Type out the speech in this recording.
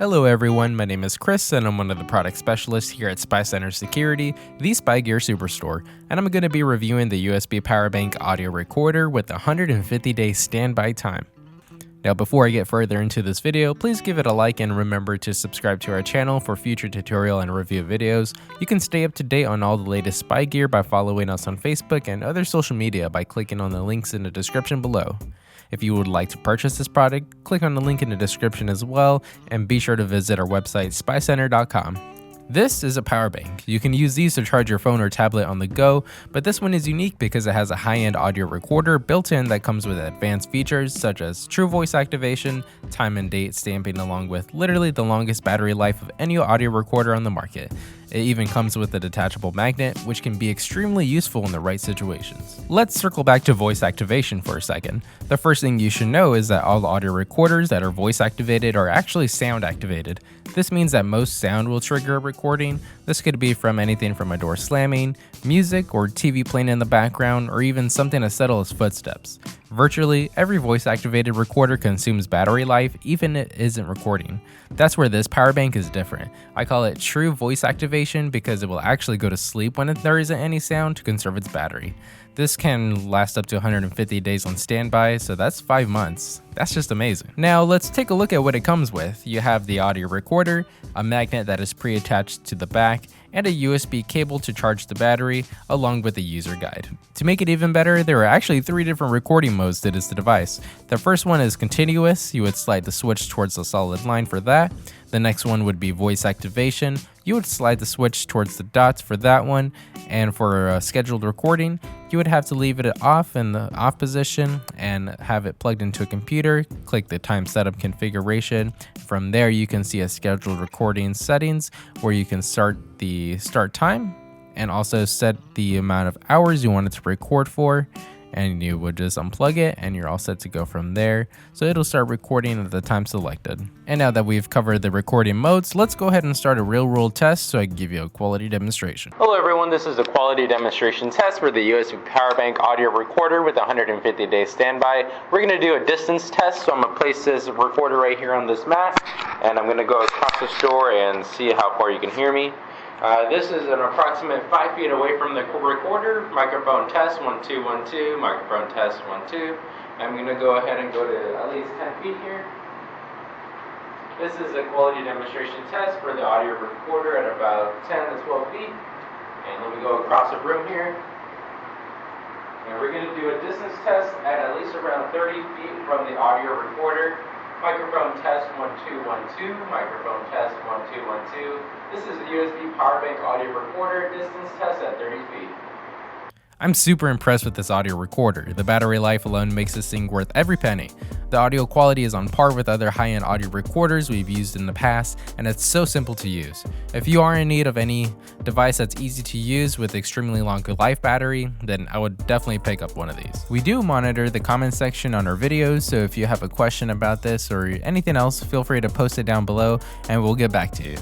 Hello everyone, my name is Chris and I'm one of the product specialists here at SpyCentre Security, the Spy Gear Superstore, and I'm going to be reviewing the USB power bank audio recorder with 150-day standby time. Now before I get further into this video, please give it a like and remember to subscribe to our channel for future tutorial and review videos. You can stay up to date on all the latest spy gear by following us on Facebook and other social media by clicking on the links in the description below. If you would like to purchase this product, click on the link in the description as well, and be sure to visit our website SpyCentre.com. This is a power bank. You can use these to charge your phone or tablet on the go, but this one is unique because it has a high-end audio recorder built in that comes with advanced features such as true voice activation, time and date stamping, along with literally the longest battery life of any audio recorder on the market. It even comes with a detachable magnet, which can be extremely useful in the right situations. Let's circle back to voice activation for a second. The first thing you should know is that all audio recorders that are voice activated are actually sound activated. This means that most sound will trigger a recording. This could be from anything from a door slamming, music or TV playing in the background, or even something as subtle as footsteps. Virtually every voice activated recorder consumes battery life even if it isn't recording. That's where this power bank is different. I call it true voice activation because it will actually go to sleep when there isn't any sound to conserve its battery. This can last up to 150 days on standby, so that's 5 months. That's just amazing. Now let's take a look at what it comes with. You have the audio recorder, a magnet that is pre-attached to the back, and a USB cable to charge the battery, along with a user guide. To make it even better, there are actually 3 different recording modes to this device. The first one is continuous. You would slide the switch towards the solid line for that. The next one would be voice activation. You would slide the switch towards the dots for that one. And for a scheduled recording, you would have to leave it off in the off position and have it plugged into a computer. Click the time setup configuration. From there, you can see a scheduled recording settings where you can start the start time and also set the amount of hours you want it to record for. And you would just unplug it and you're all set to go from there. So it'll start recording at the time selected. And now that we've covered the recording modes, let's go ahead and start a real world test so I can give you a quality demonstration. Hello everyone, this is a quality demonstration test for the USB power bank audio recorder with 150-day standby. We're going to do a distance test, so I'm going to place this recorder right here on this mat, and I'm going to go across the store and see how far you can hear me. This is an approximate 5 feet away from the recorder. Microphone test, 1, 2, 1, 2. Microphone test, 1, 2. I'm going to go ahead and go to at least 10 feet here. This is a quality demonstration test for the audio recorder at about 10 to 12 feet. And let me go across the room here. And we're going to do a distance test at least around 30 feet from the audio recorder. Microphone test 1, 2, 1, 2. Microphone test 1, 2, 1, 2. This is the USB power bank audio recorder distance test at 30 feet. I'm super impressed with this audio recorder. The battery life alone makes this thing worth every penny. The audio quality is on par with other high-end audio recorders we've used in the past, and it's so simple to use. If you are in need of any device that's easy to use with extremely long life battery, then I would definitely pick up one of these. We do monitor the comment section on our videos, so if you have a question about this or anything else, feel free to post it down below and we'll get back to you.